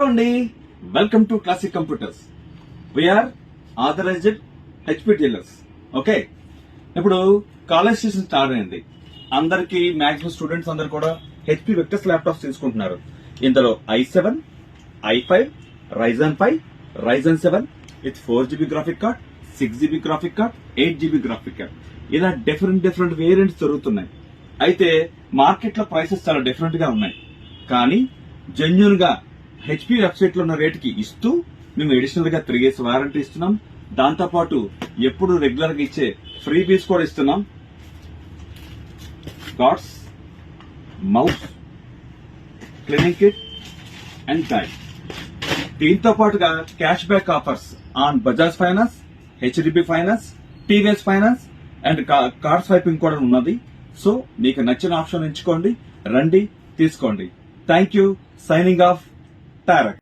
అండి, welcome to classic computers. We're authorized HP dealers. Okay, ఇప్పుడు college season start అయింది. అందరికి మాక్సిమం స్టూడెంట్స్ అందరు కూడా హెచ్పి వెక్టర్స్ ల్యాప్టాప్స్ తీసుకుంటున్నారు. ఇందులో i7, i5, Ryzen 5, Ryzen 7 with 4GB graphic card, 6GB graphic card, 8GB graphic card, ఇలా different variants దొరుకుతున్నాయి. అయితే మార్కెట్ లో ప్రైసెస్ చాలా డిఫరెంట్ గా ఉన్నాయి. కానీ జెన్యూన్ గా హెచ్పి వెబ్సైట్ లో ఉన్న రేటుకి ఇస్తూ మేము అడిషనల్ గా 3 years వారంటీ ఇస్తున్నాం. దాంతో పాటు ఎప్పుడు రెగ్యులర్ గా ఇచ్చే ఫ్రీ పీస్ కూడా ఇస్తున్నాం. Cards, mouse, cleaning kit and guide. దీంతో పాటుగా cash back offers on Bajaj finance, HDB finance, TVS finance and card swiping కూడా ఉన్నది. సో మీకు నచ్చిన ఆప్షన్ ఎంచుకోండి, రండి తీసుకోండి. Thank you. Signing off Tarak.